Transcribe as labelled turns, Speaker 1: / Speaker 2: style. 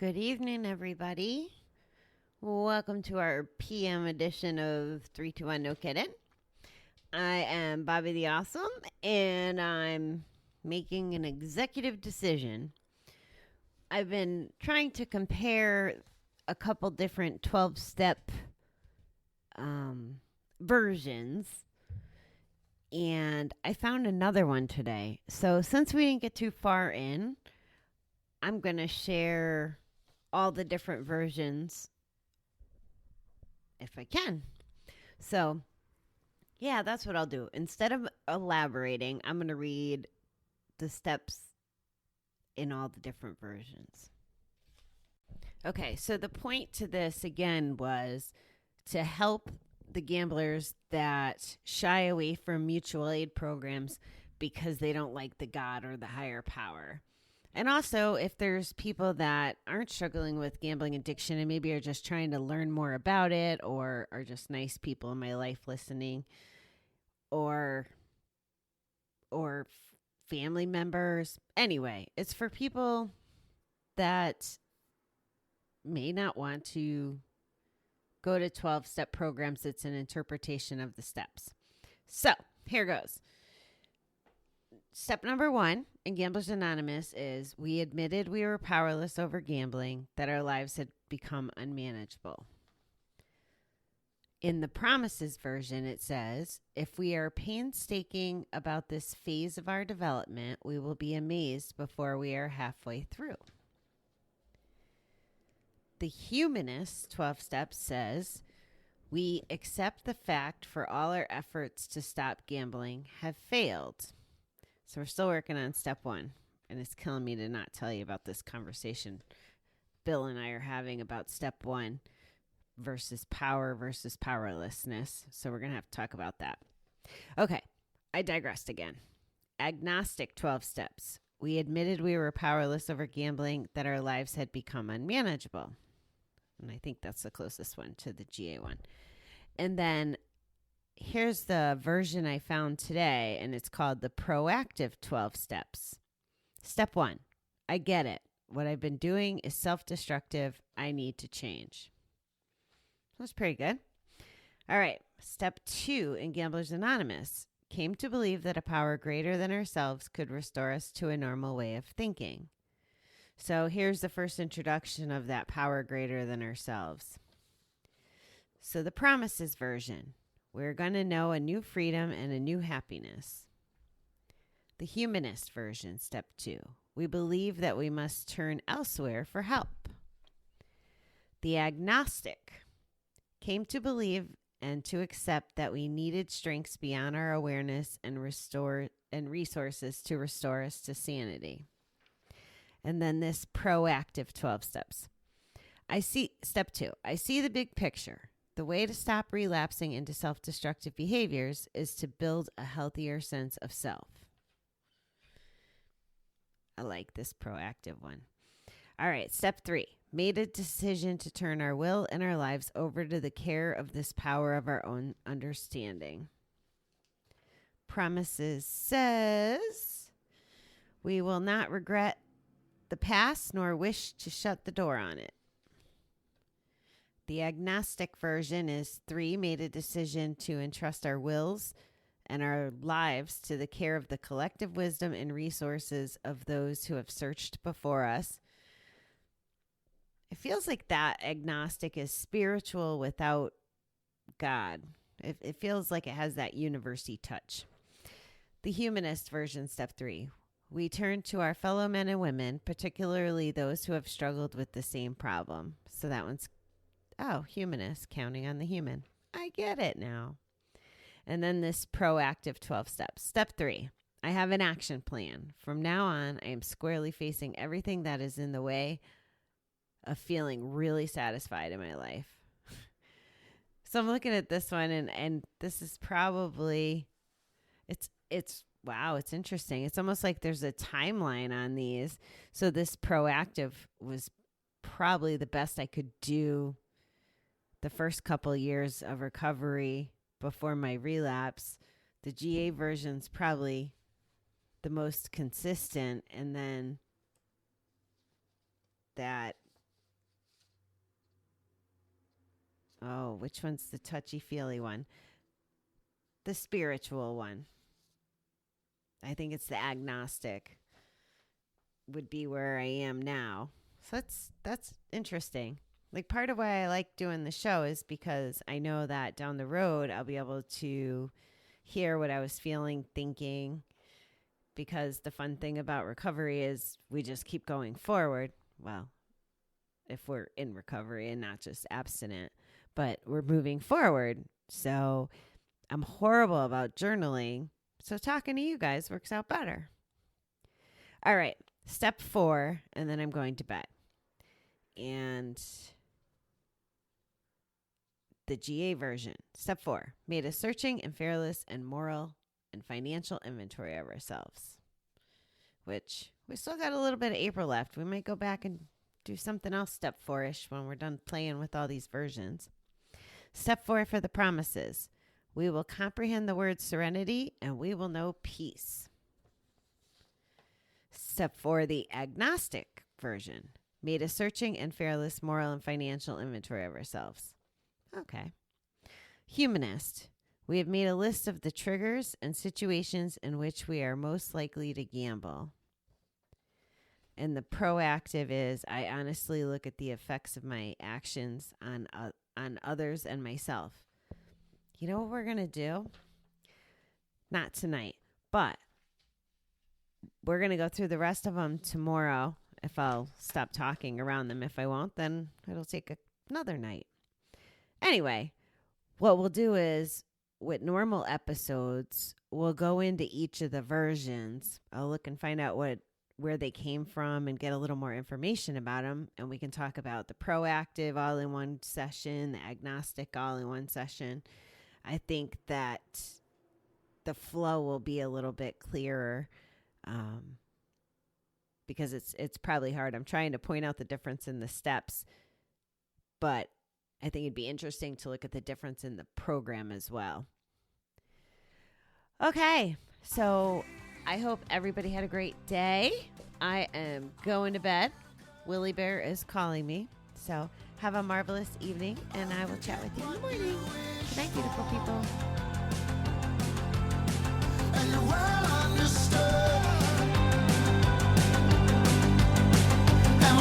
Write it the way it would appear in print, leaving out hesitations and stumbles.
Speaker 1: Good evening, everybody. Welcome to our PM edition of 321 No Kidding. I am Bobby the Awesome, and I'm making an executive decision. I've been trying to compare a couple different 12-step versions, and I found another one today. So since we didn't get too far in, I'm going to share all the different versions if I can. So, yeah, that's what I'll do. Instead of elaborating, I'm going to read the steps in all the different versions. Okay, so the point to this again was to help the gamblers that shy away from mutual aid programs because they don't like the God or the higher power. And also, if there's people that aren't struggling with gambling addiction and maybe are just trying to learn more about it or are just nice people in my life listening or family members. Anyway, it's for people that may not want to go to 12-step programs. It's an interpretation of the steps. So, here goes. Step number 1 in Gamblers Anonymous is we admitted we were powerless over gambling, that our lives had become unmanageable. In the Promises version, it says, if we are painstaking about this phase of our development, we will be amazed before we are halfway through. The Humanist 12 Steps says, we accept the fact for all our efforts to stop gambling have failed. So we're still working on step 1, and it's killing me to not tell you about this conversation Bill and I are having about step 1 versus power versus powerlessness. So we're going to have to talk about that. Okay, I digressed again. Agnostic 12 steps. We admitted we were powerless over gambling, that our lives had become unmanageable. And I think that's the closest one to the GA one. And then here's the version I found today, and it's called the Proactive 12 Steps. Step 1, I get it. What I've been doing is self-destructive. I need to change. That's pretty good. All right, step 2 in Gamblers Anonymous. Came to believe that a power greater than ourselves could restore us to a normal way of thinking. So here's the first introduction of that power greater than ourselves. So the Promises version. We're going to know a new freedom and a new happiness. The Humanist version, step 2. We believe that we must turn elsewhere for help. The Agnostic came to believe and to accept that we needed strengths beyond our awareness and resources to restore us to sanity. And then this Proactive 12 steps. Step 2. I see the big picture. The way to stop relapsing into self-destructive behaviors is to build a healthier sense of self. I like this proactive one. All right, step 3. Made a decision to turn our will and our lives over to the care of this power of our own understanding. Promises says, we will not regret the past nor wish to shut the door on it. The Agnostic version is 3, made a decision to entrust our wills and our lives to the care of the collective wisdom and resources of those who have searched before us. It feels like that agnostic is spiritual without God. It feels like it has that university touch. The Humanist version, step 3. We turn to our fellow men and women, particularly those who have struggled with the same problem. So that one's humanist, counting on the human. I get it now. And then this Proactive 12 steps. Step 3, I have an action plan. From now on, I am squarely facing everything that is in the way of feeling really satisfied in my life. So I'm looking at this one, and this is probably, it's wow, it's interesting. It's almost like there's a timeline on these. So this Proactive was probably the best I could do the first couple years of recovery before my relapse. The GA version's probably the most consistent, and then that Oh, which one's the touchy-feely one? The spiritual one. I think it's the agnostic would be where I am now. So that's interesting. Like, part of why I like doing the show is because I know that down the road I'll be able to hear what I was feeling, thinking, because the fun thing about recovery is we just keep going forward. Well, if we're in recovery and not just abstinent, but we're moving forward. So I'm horrible about journaling. So talking to you guys works out better. All right. Step 4, and then I'm going to bed. And the GA version. Step 4, made a searching and fearless and moral and financial inventory of ourselves, which we still got a little bit of April left. We might go back and do something else step 4-ish when we're done playing with all these versions. Step 4 for the promises. We will comprehend the word serenity and we will know peace. Step 4, the agnostic version. Made a searching and fearless moral and financial inventory of ourselves. Okay. Humanist. We have made a list of the triggers and situations in which we are most likely to gamble. And the proactive is I honestly look at the effects of my actions on others and myself. You know what we're going to do? Not tonight, but we're going to go through the rest of them tomorrow. If I'll stop talking around them. If I won't, then it'll take another night. Anyway, what we'll do is with normal episodes, we'll go into each of the versions. I'll look and find out where they came from and get a little more information about them. And we can talk about the proactive all-in-one session, the agnostic all-in-one session. I think that the flow will be a little bit clearer because it's probably hard. I'm trying to point out the difference in the steps, but I think it'd be interesting to look at the difference in the program as well. Okay, so I hope everybody had a great day. I am going to bed. Willie Bear is calling me. So have a marvelous evening, and I will chat with you in the morning. Good night, beautiful people. And you're well understood. And